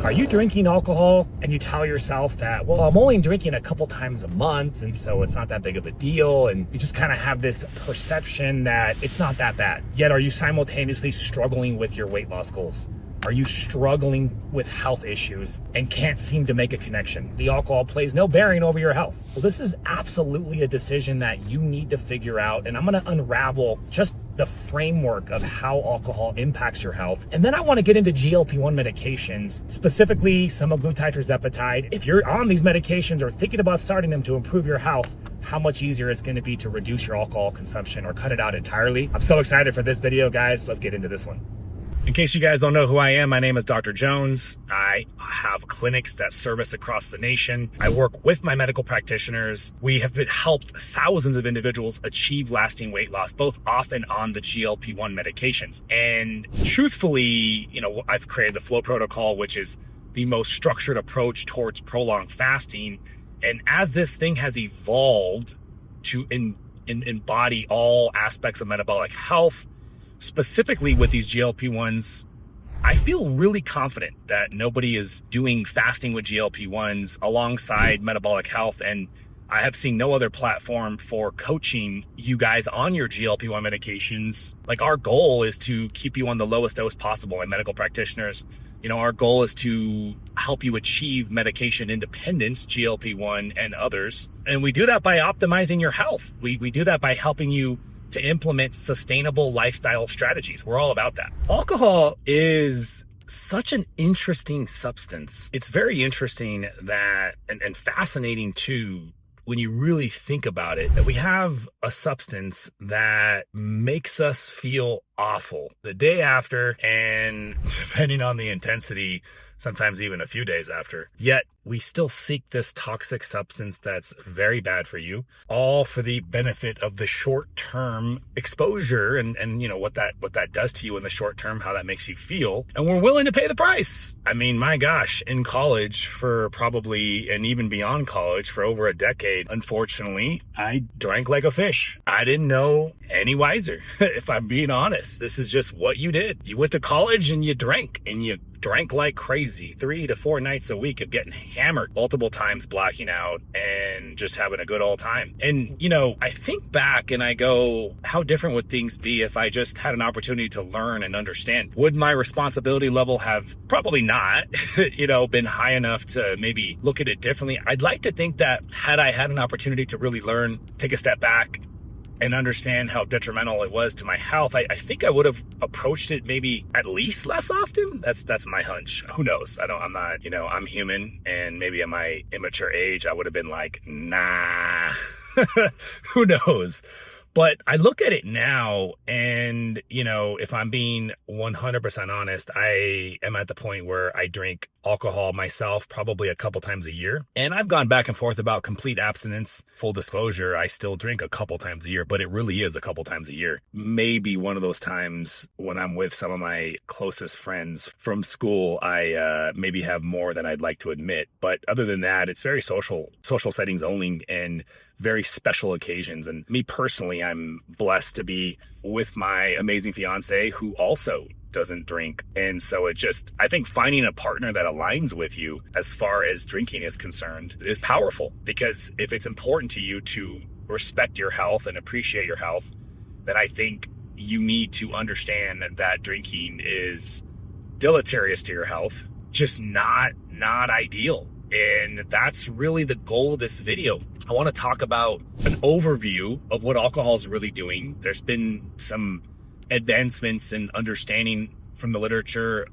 Are you drinking alcohol and you tell yourself that, well, I'm only drinking a couple times a month, and so it's not that big of a deal, and you just kind of have this perception that it's not that bad. Yet are you simultaneously struggling with your weight loss goals? Are you struggling with health issues and can't seem to make a connection? The alcohol plays no bearing over your health. Well, this is absolutely a decision that you need to figure out, and I'm gonna unravel just the framework of how alcohol impacts your health. And then I wanna get into GLP-1 medications, specifically semaglutide or tirzepatide. If you're on these medications or thinking about starting them to improve your health, how much easier it's gonna be to reduce your alcohol consumption or cut it out entirely. I'm so excited for this video, guys. Let's get into this one. In case you guys don't know who I am, my name is Dr. Jones. I have clinics that service across the nation. I work with my medical practitioners. We have helped thousands of individuals achieve lasting weight loss, both off and on the GLP-1 medications. And truthfully, I've created the Flow Protocol, which is the most structured approach towards prolonged fasting. And as this thing has evolved to embody all aspects of metabolic health, specifically with these GLP-1s, I feel really confident that nobody is doing fasting with GLP-1s alongside metabolic health. And I have seen no other platform for coaching you guys on your GLP-1 medications. Like, our goal is to keep you on the lowest dose possible. And medical practitioners, our goal is to help you achieve medication independence, GLP-1 and others. And we do that by optimizing your health. We do that by helping you to implement sustainable lifestyle strategies. We're all about that. Alcohol is such an interesting substance. It's very interesting that, and fascinating too, when you really think about it, that we have a substance that makes us feel awful the day after, and depending on the intensity, sometimes even a few days after. Yet we still seek this toxic substance that's very bad for you, all for the benefit of the short-term exposure and what that does to you in the short term, how that makes you feel. And we're willing to pay the price. I mean, my gosh, in college for probably, and even beyond college, for over a decade, unfortunately, I drank like a fish. I didn't know any wiser. If I'm being honest, this is just what you did. You went to college and you drank like crazy, 3 to 4 nights a week of getting hammered multiple times, blacking out and just having a good old time. And, I think back and I go, how different would things be if I just had an opportunity to learn and understand? Would my responsibility level have probably not, been high enough to maybe look at it differently? I'd like to think that had I had an opportunity to really learn, take a step back, and understand how detrimental it was to my health, I think I would have approached it maybe at least less often. That's my hunch. Who knows? I'm not, I'm human, and maybe at my immature age, I would have been like, nah, who knows? But I look at it now and, if I'm being 100% honest, I am at the point where I drink alcohol myself probably a couple times a year. And I've gone back and forth about complete abstinence. Full disclosure, I still drink a couple times a year, but it really is a couple times a year. Maybe one of those times when I'm with some of my closest friends from school, I maybe have more than I'd like to admit. But other than that, it's very social settings only, and very special occasions. And me personally, I'm blessed to be with my amazing fiance who also doesn't drink. And so I think finding a partner that aligns with you as far as drinking is concerned is powerful, because if it's important to you to respect your health and appreciate your health, then I think you need to understand that drinking is deleterious to your health, just not ideal. And that's really the goal of this video. I want to talk about an overview of what alcohol is really doing. There's been some advancements in understanding from the literature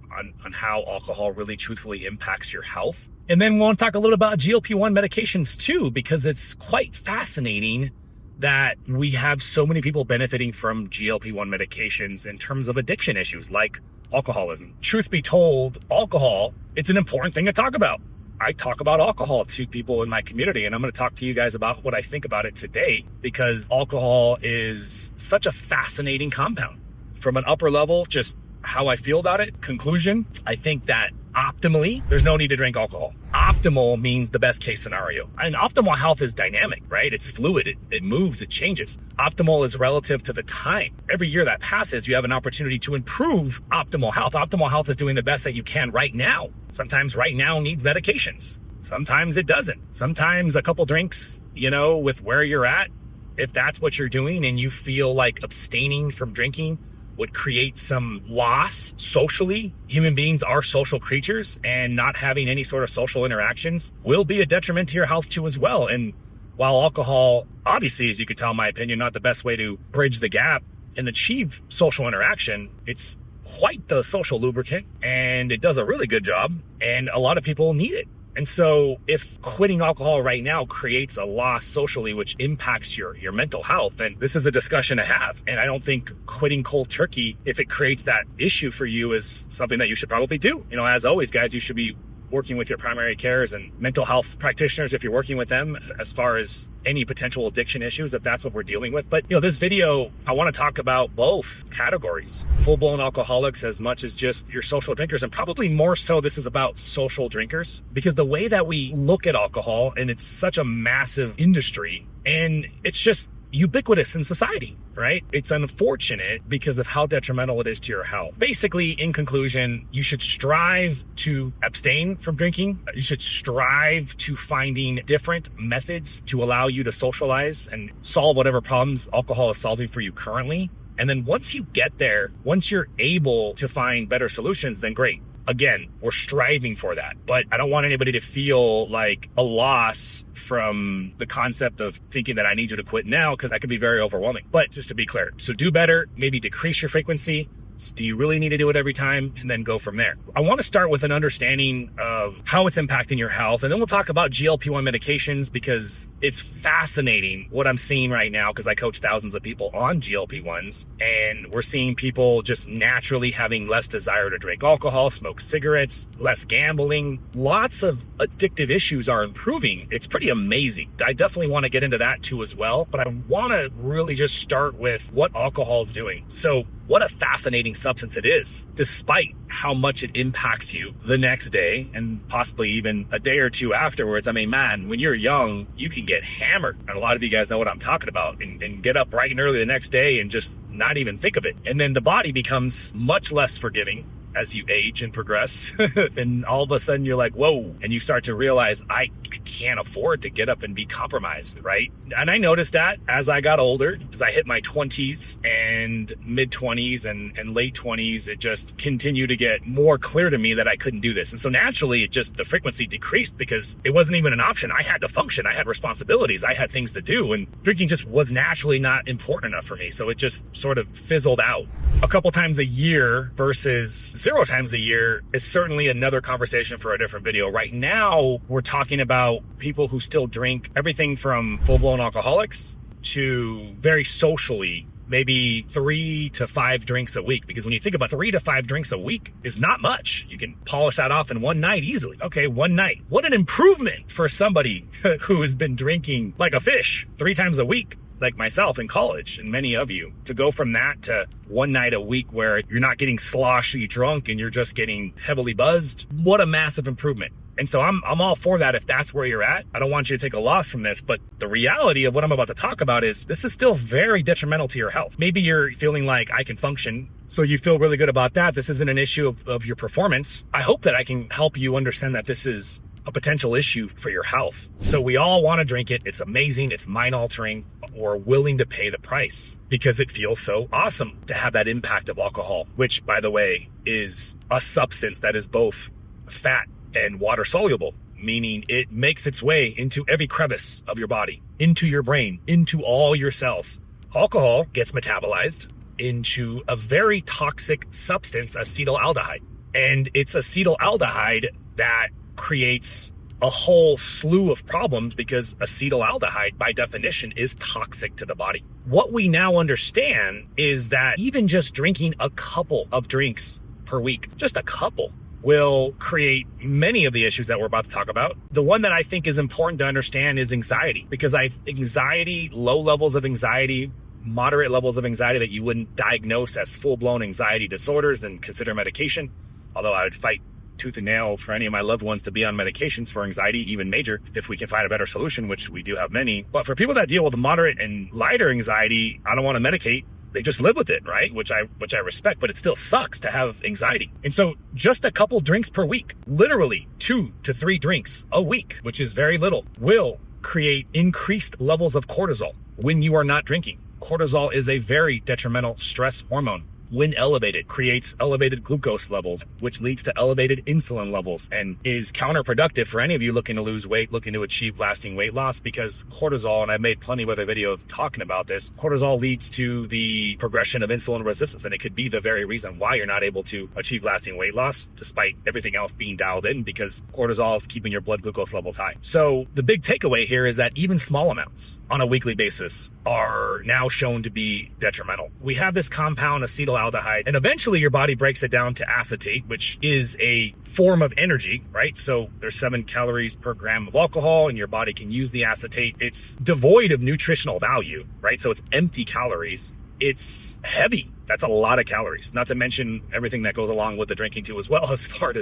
on how alcohol really truthfully impacts your health. And then we want to talk a little about GLP-1 medications too, because it's quite fascinating that we have so many people benefiting from GLP-1 medications in terms of addiction issues like alcoholism. Truth be told, alcohol, it's an important thing to talk about. I talk about alcohol to people in my community, and I'm going to talk to you guys about what I think about it today, because alcohol is such a fascinating compound. From an upper level, just how I feel about it. Conclusion, I think that optimally, there's no need to drink alcohol. optimal means the best case scenario. And optimal health is dynamic, right? It's fluid, it moves, it changes. Optimal is relative to the time. Every year that passes, you have an opportunity to improve optimal health. Optimal health is doing the best that you can right now. Sometimes right now needs medications. Sometimes it doesn't. Sometimes a couple drinks, with where you're at, if that's what you're doing and you feel like abstaining from drinking would create some loss socially. Human beings are social creatures, and not having any sort of social interactions will be a detriment to your health too as well. And while alcohol, obviously, as you can tell, in my opinion, not the best way to bridge the gap and achieve social interaction, it's quite the social lubricant, and it does a really good job, and a lot of people need it. And so if quitting alcohol right now creates a loss socially, which impacts your mental health, then this is a discussion to have. And I don't think quitting cold turkey, if it creates that issue for you, is something that you should probably do. As always, guys, you should be working with your primary cares and mental health practitioners if you're working with them as far as any potential addiction issues, if that's what we're dealing with. But this video, I want to talk about both categories, full-blown alcoholics as much as just your social drinkers, and probably more so this is about social drinkers, because the way that we look at alcohol, and it's such a massive industry, and it's just ubiquitous in society, right? It's unfortunate because of how detrimental it is to your health. Basically, in conclusion, you should strive to abstain from drinking. You should strive to finding different methods to allow you to socialize and solve whatever problems alcohol is solving for you currently. And then once you get there, once you're able to find better solutions, then great. Again, we're striving for that, but I don't want anybody to feel like a loss from the concept of thinking that I need you to quit now, because that could be very overwhelming. But just to be clear, so do better, maybe decrease your frequency. Do you really need to do it every time? And then go from there. I want to start with an understanding of how it's impacting your health. And then we'll talk about GLP-1 medications, because it's fascinating what I'm seeing right now, because I coach thousands of people on GLP-1s, and we're seeing people just naturally having less desire to drink alcohol, smoke cigarettes, less gambling. Lots of addictive issues are improving. It's pretty amazing. I definitely want to get into that too as well, but I want to really just start with what alcohol is doing. So what a fascinating substance it is, despite how much it impacts you the next day and possibly even a day or two afterwards. I mean, man, when you're young, you can get hammered. And a lot of you guys know what I'm talking about, and get up bright and early the next day and just not even think of it. And then the body becomes much less forgiving as you age and progress. And all of a sudden you're like, whoa, and you start to realize I can't afford to get up and be compromised, right? And I noticed that as I got older, as I hit my 20s and mid 20s and late 20s, it just continued to get more clear to me that I couldn't do this. And so naturally, the frequency decreased because it wasn't even an option. I had to function. I had responsibilities. I had things to do, and drinking just was naturally not important enough for me. So it just sort of fizzled out. A couple times a year versus 0 times a year is certainly another conversation for a different video. Right now, we're talking about people who still drink, everything from full-blown alcoholics to very socially, maybe 3 to 5 drinks a week. Because when you think about 3 to 5 drinks a week is not much. You can polish that off in one night easily. Okay, one night. What an improvement for somebody who has been drinking like a fish 3 times a week, like myself in college, and many of you, to go from that to one night a week where you're not getting sloshy drunk and you're just getting heavily buzzed. What a massive improvement. And so I'm all for that if that's where you're at. I don't want you to take a loss from this, but the reality of what I'm about to talk about is this is still very detrimental to your health. Maybe you're feeling like I can function, so you feel really good about that. This isn't an issue of your performance. I hope that I can help you understand that this is a potential issue for your health. So we all want to drink it. It's amazing. It's mind altering. We're willing to pay the price because it feels so awesome to have that impact of alcohol, which, by the way, is a substance that is both fat and water soluble, meaning it makes its way into every crevice of your body, into your brain, into all your cells. Alcohol gets metabolized into a very toxic substance, acetaldehyde. And it's acetaldehyde that creates a whole slew of problems because acetaldehyde, by definition, is toxic to the body. What we now understand is that even just drinking a couple of drinks per week, just a couple, will create many of the issues that we're about to talk about. The one that I think is important to understand is anxiety, because anxiety, low levels of anxiety, moderate levels of anxiety that you wouldn't diagnose as full-blown anxiety disorders and consider medication, although I would fight tooth and nail for any of my loved ones to be on medications for anxiety, even major, if we can find a better solution, which we do have many. But for people that deal with moderate and lighter anxiety, I don't want to medicate. They just live with it, right? Which I respect, but it still sucks to have anxiety. And so just a couple drinks per week, literally 2 to 3 drinks a week, which is very little, will create increased levels of cortisol when you are not drinking. Cortisol is a very detrimental stress hormone. When elevated, creates elevated glucose levels, which leads to elevated insulin levels and is counterproductive for any of you looking to lose weight, looking to achieve lasting weight loss, because cortisol, and I've made plenty of other videos talking about this, cortisol leads to the progression of insulin resistance, and it could be the very reason why you're not able to achieve lasting weight loss despite everything else being dialed in, because cortisol is keeping your blood glucose levels high. So the big takeaway here is that even small amounts on a weekly basis are now shown to be detrimental. We have this compound acetaldehyde, and eventually your body breaks it down to acetate, which is a form of energy, right? So there's 7 calories per gram of alcohol, and your body can use the acetate. It's devoid of nutritional value, right? So it's empty calories. It's heavy. That's a lot of calories, not to mention everything that goes along with the drinking too as well, as far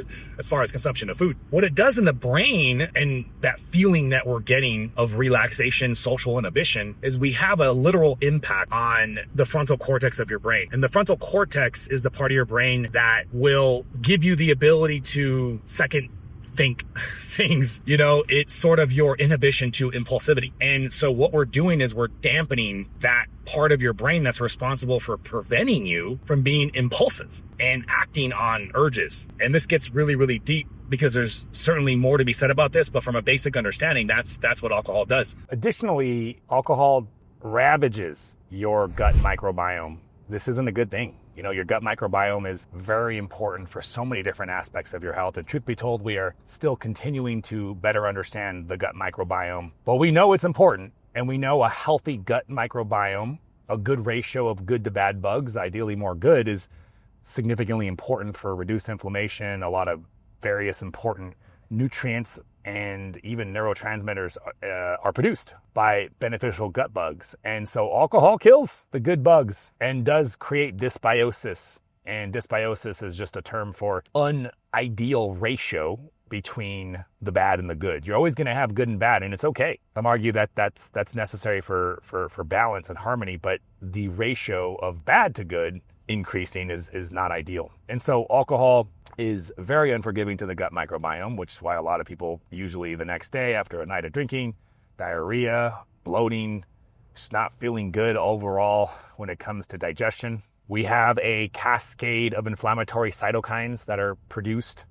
as consumption of food. What it does in the brain, and that feeling that we're getting of relaxation, social inhibition, is we have a literal impact on the frontal cortex of your brain. And the frontal cortex is the part of your brain that will give you the ability to second think things, it's sort of your inhibition to impulsivity. And so what we're doing is we're dampening that part of your brain that's responsible for preventing you from being impulsive and acting on urges. And this gets really, really deep, because there's certainly more to be said about this, but from a basic understanding, that's what alcohol does. Additionally, alcohol ravages your gut microbiome. This isn't a good thing. Your gut microbiome is very important for so many different aspects of your health. And truth be told, we are still continuing to better understand the gut microbiome. But we know it's important, and we know a healthy gut microbiome, a good ratio of good to bad bugs, ideally more good, is significantly important for reduced inflammation. A lot of various important nutrients and even neurotransmitters are produced by beneficial gut bugs. And so alcohol kills the good bugs and does create dysbiosis. And dysbiosis is just a term for unideal ratio between the bad and the good. You're always going to have good and bad, and it's okay. Some argue that that's necessary for balance and harmony, but the ratio of bad to good increasing is not ideal. And so alcohol is very unforgiving to the gut microbiome, which is why a lot of people usually the next day after a night of drinking, diarrhea, bloating, just not feeling good overall when it comes to digestion. We have a cascade of inflammatory cytokines that are produced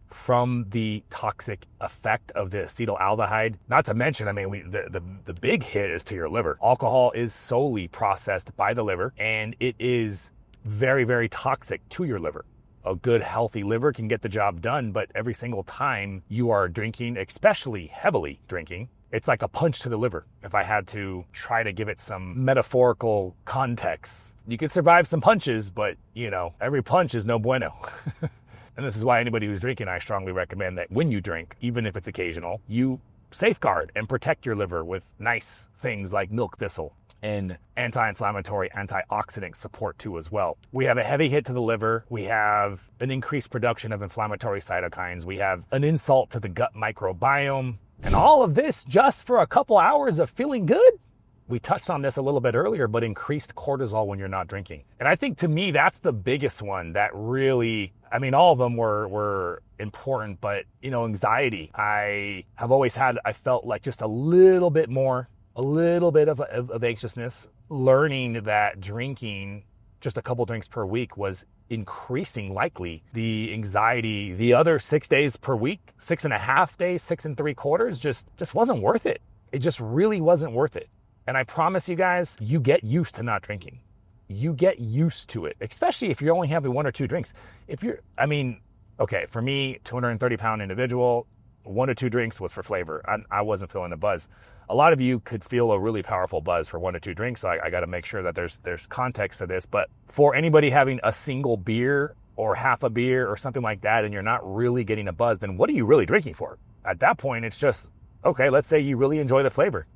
from the toxic effect of the acetaldehyde. Not to mention, the big hit is to your liver. Alcohol is solely processed by the liver, and it is very, very toxic to your liver. A good, healthy liver can get the job done, but every single time you are drinking, especially heavily drinking, it's like a punch to the liver. If I had to try to give it some metaphorical context, you could survive some punches, but every punch is no bueno. And this is why anybody who's drinking, I strongly recommend that when you drink, even if it's occasional, you safeguard and protect your liver with nice things like milk thistle and anti-inflammatory, antioxidant support too as well. We have a heavy hit to the liver. We have an increased production of inflammatory cytokines. We have an insult to the gut microbiome. And all of this just for a couple hours of feeling good? We touched on this a little bit earlier, but increased cortisol when you're not drinking. And I think to me, that's the biggest one that really, all of them were important, but anxiety. I felt like just a little bit of anxiousness, learning that drinking just a couple drinks per week was increasing likely the anxiety. The other 6 days per week, 6.5 days, 6 3/4, just wasn't worth it. It just really wasn't worth it. And I promise you guys, you get used to not drinking. You get used to it, especially if you're only having 1 or 2 drinks. For me, 230-pound individual, 1 or 2 drinks was for flavor. I wasn't feeling a buzz. A lot of you could feel a really powerful buzz for 1 or 2 drinks, so I got to make sure that there's context to this. But for anybody having a single beer or half a beer or something like that, and you're not really getting a buzz, then what are you really drinking for? At that point, it's just, okay, let's say you really enjoy the flavor.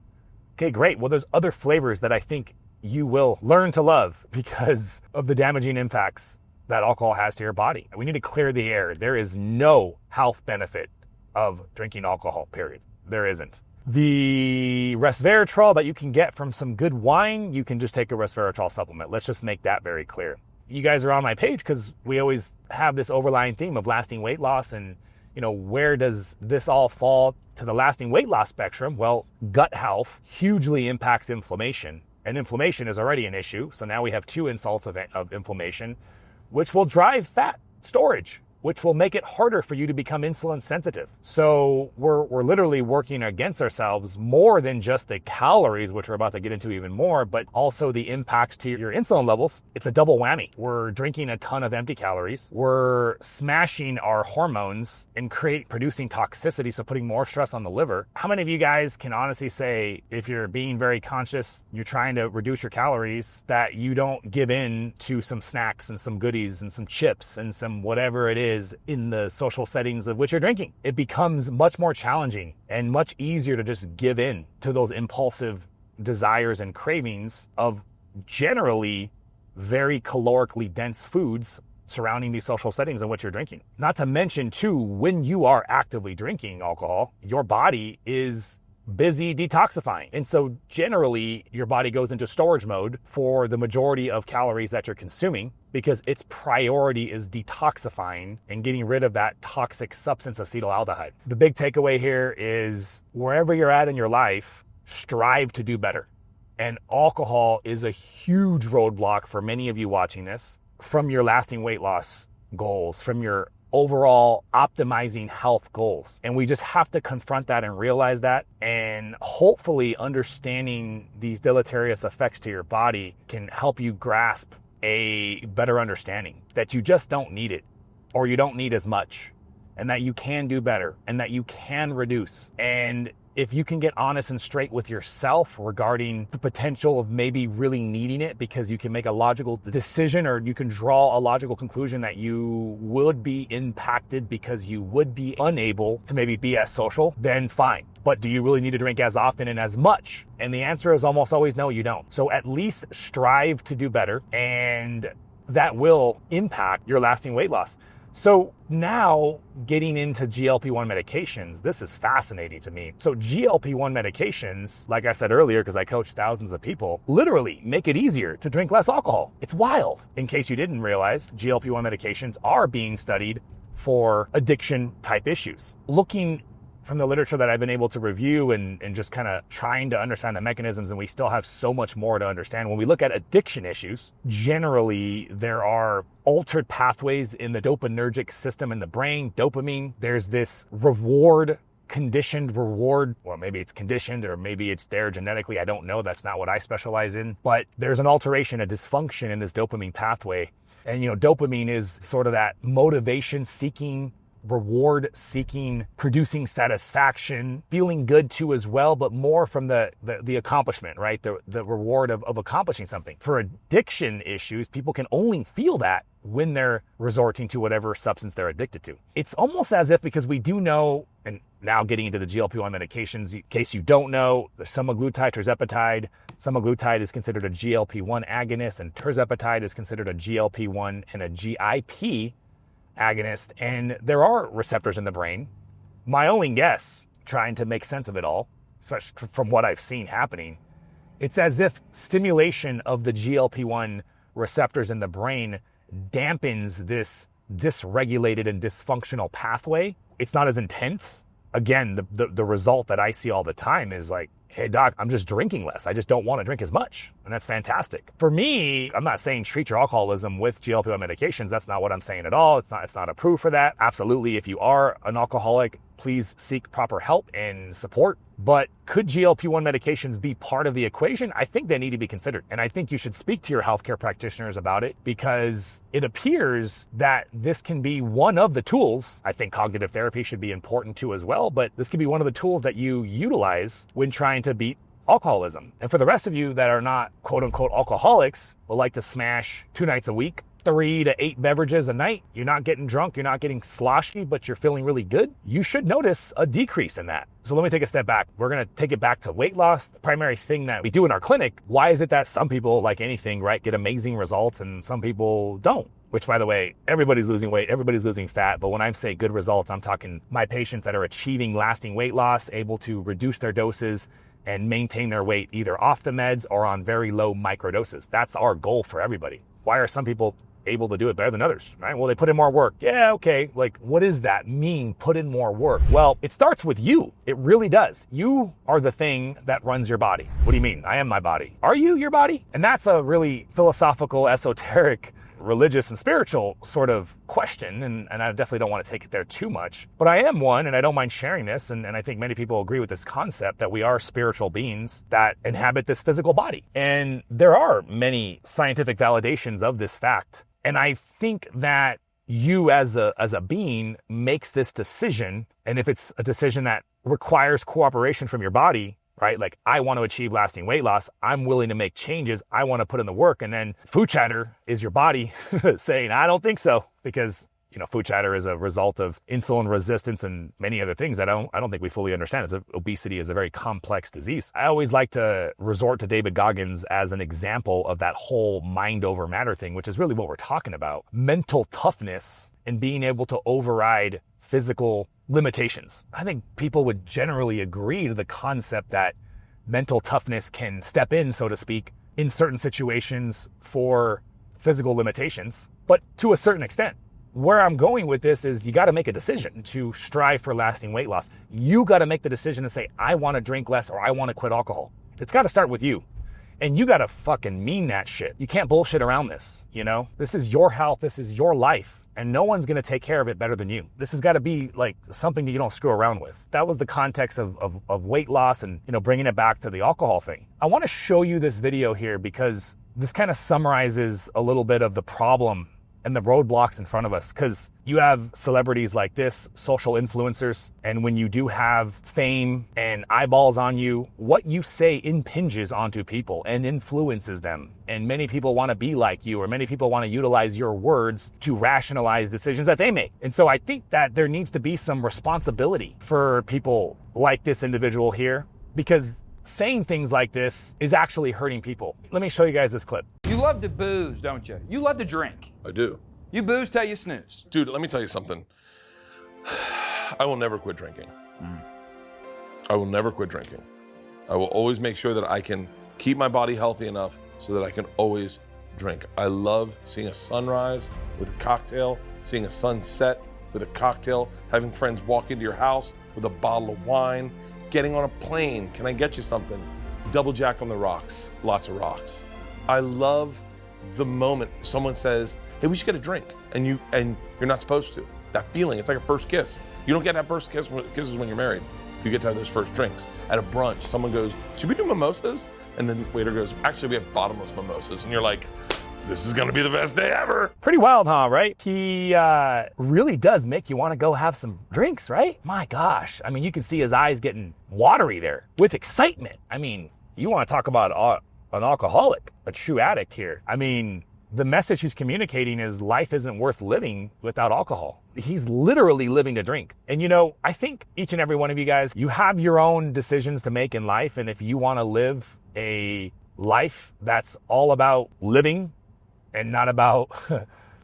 Okay, great. Well, there's other flavors that I think you will learn to love because of the damaging impacts that alcohol has to your body. We need to clear the air. There is no health benefit of drinking alcohol, period. There isn't. The resveratrol that you can get from some good wine, you can just take a resveratrol supplement. Let's just make that very clear. You guys are on my page because we always have this overlying theme of lasting weight loss, and where does this all fall to the lasting weight loss spectrum? Well, gut health hugely impacts inflammation, and inflammation is already an issue. So now we have two insults of inflammation, which will drive fat storage, which will make it harder for you to become insulin sensitive. So we're literally working against ourselves more than just the calories, which we're about to get into even more, but also the impacts to your insulin levels. It's a double whammy. We're drinking a ton of empty calories. We're smashing our hormones and producing toxicity, so putting more stress on the liver. How many of you guys can honestly say, if you're being very conscious, you're trying to reduce your calories, that you don't give in to some snacks and some goodies and some chips and some whatever it is in the social settings of which you're drinking? It becomes much more challenging and much easier to just give in to those impulsive desires and cravings of generally very calorically dense foods surrounding these social settings in which you're drinking. Not to mention too, when you are actively drinking alcohol, your body is busy detoxifying. And so generally your body goes into storage mode for the majority of calories that you're consuming, because its priority is detoxifying and getting rid of that toxic substance, acetaldehyde. The big takeaway here is, wherever you're at in your life, strive to do better. And alcohol is a huge roadblock for many of you watching this, from your lasting weight loss goals, from your overall optimizing health goals. And we just have to confront that and realize that, and hopefully understanding these deleterious effects to your body can help you grasp a better understanding that you just don't need it, or you don't need as much, and that you can do better, and that you can reduce. And if you can get honest and straight with yourself regarding the potential of maybe really needing it, because you can make a logical decision, or you can draw a logical conclusion that you would be impacted because you would be unable to maybe be as social, then fine. But do you really need to drink as often and as much? And the answer is almost always no, you don't. So at least strive to do better, and that will impact your lasting weight loss. So now getting into GLP-1 medications, this is fascinating to me. So GLP-1 medications, like I said earlier, because I coach thousands of people, literally make it easier to drink less alcohol. It's wild. In case you didn't realize, GLP-1 medications are being studied for addiction type issues. Looking from the literature that I've been able to review and just kind of trying to understand the mechanisms, and we still have so much more to understand. When we look at addiction issues, generally there are altered pathways in the dopaminergic system in the brain, dopamine. There's this conditioned reward, or maybe it's conditioned, or maybe it's there genetically. I don't know. That's not what I specialize in. But there's an alteration, a dysfunction in this dopamine pathway. And, dopamine is sort of that motivation seeking, reward seeking, producing satisfaction, feeling good too as well, but more from the accomplishment, right? The reward of accomplishing something. For addiction issues, people can only feel that when they're resorting to whatever substance they're addicted to. It's almost as if, because we do know, and now getting into the GLP-1 medications, in case you don't know, the semaglutide, tirzepatide. Semaglutide is considered a GLP-1 agonist, and tirzepatide is considered a GLP-1 and a GIP agonist, and there are receptors in the brain. My only guess, trying to make sense of it all, especially from what I've seen happening, it's as if stimulation of the GLP-1 receptors in the brain dampens this dysregulated and dysfunctional pathway. It's not as intense. Again, the result that I see all the time is like, hey doc, I'm just drinking less. I just don't want to drink as much. And that's fantastic. For me, I'm not saying treat your alcoholism with GLP-1 medications. That's not what I'm saying at all. It's not approved for that. Absolutely, if you are an alcoholic, please seek proper help and support. But could GLP-1 medications be part of the equation? I think they need to be considered. And I think you should speak to your healthcare practitioners about it, because it appears that this can be one of the tools. I think cognitive therapy should be important too as well, but this could be one of the tools that you utilize when trying to beat alcoholism. And for the rest of you that are not quote unquote alcoholics, but like to smash 2 nights a week, 3 to 8 beverages a night, you're not getting drunk, you're not getting sloshy, but you're feeling really good, you should notice a decrease in that. So let me take a step back. We're going to take it back to weight loss, the primary thing that we do in our clinic. Why is it that some people, like anything, right, get amazing results and some people don't? which by the way, everybody's losing weight, everybody's losing fat. But when I say good results, I'm talking my patients that are achieving lasting weight loss, able to reduce their doses and maintain their weight either off the meds or on very low microdoses. That's our goal for everybody. Why are some people able to do it better than others, right? Well, they put in more work. Yeah, okay. Like, what does that mean, put in more work? Well, it starts with you. It really does. You are the thing that runs your body. What do you mean? I am my body. Are you your body? And that's a really philosophical, esoteric, religious and spiritual sort of question, and I definitely don't want to take it there too much, but I am one, and I don't mind sharing this, and I think many people agree with this concept that we are spiritual beings that inhabit this physical body. And there are many scientific validations of this fact, and I think that you as a being makes this decision, and if it's a decision that requires cooperation from your body, right? Like, I want to achieve lasting weight loss. I'm willing to make changes. I want to put in the work. And then food chatter is your body saying, I don't think so, because, you know, food chatter is a result of insulin resistance and many other things I don't think we fully understand. Obesity is a very complex disease. I always like to resort to David Goggins as an example of that whole mind over matter thing, which is really what we're talking about. Mental toughness and being able to override physical limitations. I think people would generally agree to the concept that mental toughness can step in, so to speak, in certain situations for physical limitations, but to a certain extent. Where I'm going with this is you got to make a decision to strive for lasting weight loss. You got to make the decision to say, I want to drink less or I want to quit alcohol. It's got to start with you. And you got to fucking mean that shit. You can't bullshit around this, you know? This is your health. This is your life. And no one's going to take care of it better than you. This has got to be like something that you don't screw around with. That was the context of weight loss and, you know, bringing it back to the alcohol thing. I want to show you this video here because this kind of summarizes a little bit of the problem and the roadblocks in front of us, because you have celebrities like this, social influencers, and when you do have fame and eyeballs on you, what you say impinges onto people and influences them. And many people want to be like you, or many people want to utilize your words to rationalize decisions that they make. And so I think that there needs to be some responsibility for people like this individual here, because saying things like this is actually hurting people. Let me show you guys this clip. You love to booze, don't you? You love to drink. I do. You booze till you snooze. Dude, let me tell you something. I will never quit drinking. I will never quit drinking. I will always make sure that I can keep my body healthy enough so that I can always drink. I love seeing a sunrise with a cocktail, seeing a sunset with a cocktail, having friends walk into your house with a bottle of wine, getting on a plane. Can I get you something? Double Jack on the rocks, lots of rocks. I love the moment someone says, hey, we should get a drink, and you're not supposed to. That feeling, it's like a first kiss. You don't get that first kisses when you're married. You get to have those first drinks. At a brunch, someone goes, should we do mimosas? And then the waiter goes, actually we have bottomless mimosas. And you're like, this is gonna be the best day ever. Pretty wild, huh, right? He really does make you want to go have some drinks, right? My gosh. I mean, you can see his eyes getting watery there with excitement. I mean, you want to talk about an alcoholic, a true addict here. I mean, the message he's communicating is life isn't worth living without alcohol. He's literally living to drink. And you know, I think each and every one of you guys, you have your own decisions to make in life. And if you want to live a life that's all about living and not about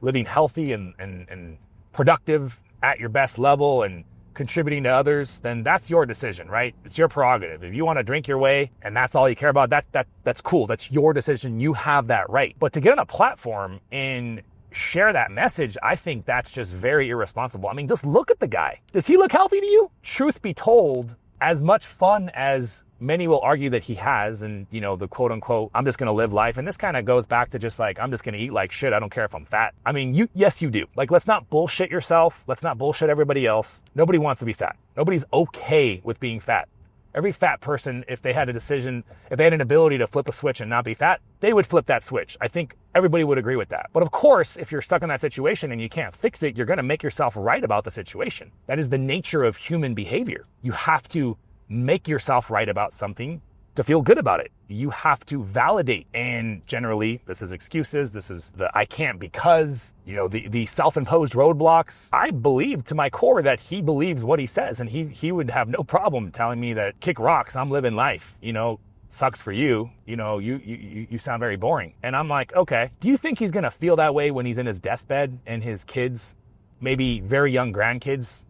living healthy and productive at your best level and contributing to others, then that's your decision, right? It's your prerogative. If you want to drink your way and that's all you care about, that's cool. That's your decision. You have that right. But to get on a platform and share that message, I think that's just very irresponsible. I mean, just look at the guy. Does he look healthy to you? Truth be told, as much fun as many will argue that he has, and you know, the quote unquote, I'm just gonna live life. And this kind of goes back to just like, I'm just gonna eat like shit. I don't care if I'm fat. I mean, yes, you do. Like, let's not bullshit yourself. Let's not bullshit everybody else. Nobody wants to be fat. Nobody's okay with being fat. Every fat person, if they had a decision, if they had an ability to flip a switch and not be fat, they would flip that switch. I think everybody would agree with that. But of course, if you're stuck in that situation and you can't fix it, you're gonna make yourself right about the situation. That is the nature of human behavior. You have to make yourself right about something to feel good about it. You have to validate. And generally, this is excuses. This is the I can't because, you know, the self-imposed roadblocks. I believe to my core that he believes what he says, and he would have no problem telling me that kick rocks, I'm living life, you know, sucks for you. You sound very boring. And I'm like, okay, do you think he's going to feel that way when he's in his deathbed and his kids, maybe very young grandkids,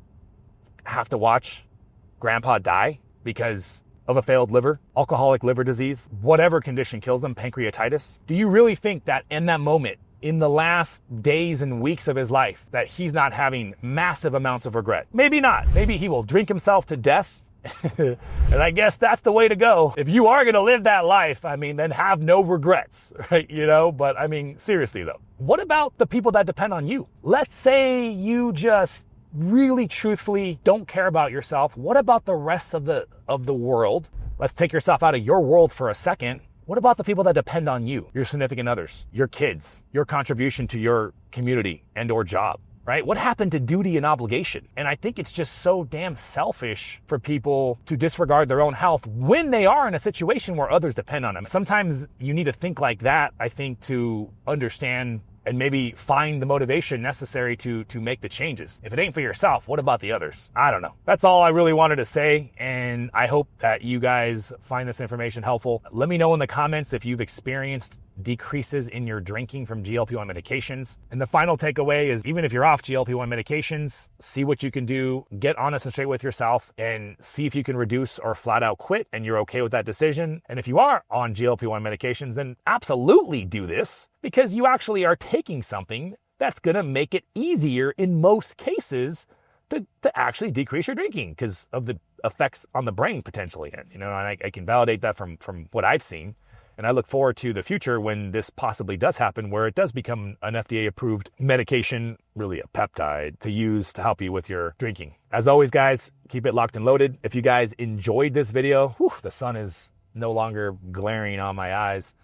have to watch grandpa die because of a failed liver, alcoholic liver disease, whatever condition kills him, pancreatitis? Do you really think that in that moment, in the last days and weeks of his life, that he's not having massive amounts of regret? Maybe not. Maybe he will drink himself to death. And I guess that's the way to go. If you are going to live that life, then have no regrets, right? But seriously though, what about the people that depend on you? Let's say you just really truthfully don't care about yourself. What about the rest of the world? Let's take yourself out of your world for a second. What about the people that depend on you, your significant others, your kids, your contribution to your community and or job? Right? What happened to duty and obligation? And I think it's just so damn selfish for people to disregard their own health when they are in a situation where others depend on them. Sometimes you need to think like that, I think, to understand and maybe find the motivation necessary to make the changes. If it ain't for yourself, what about the others? I don't know. That's all I really wanted to say, and I hope that you guys find this information helpful. Let me know in the comments if you've experienced decreases in your drinking from GLP-1 medications. And the final takeaway is, even if you're off GLP-1 medications, see what you can do, get honest and straight with yourself, and see if you can reduce or flat out quit, and you're okay with that decision. And if you are on GLP-1 medications, then absolutely do this, because you actually are taking something that's gonna make it easier in most cases to actually decrease your drinking because of the effects on the brain potentially. And I can validate that from what I've seen. And I look forward to the future when this possibly does happen, where it does become an FDA-approved medication, really a peptide, to use to help you with your drinking. As always, guys, keep it locked and loaded. If you guys enjoyed this video, the sun is no longer glaring on my eyes.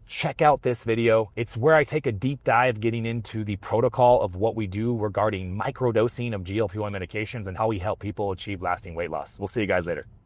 Check out this video. It's where I take a deep dive getting into the protocol of what we do regarding microdosing of GLP-1 medications and how we help people achieve lasting weight loss. We'll see you guys later.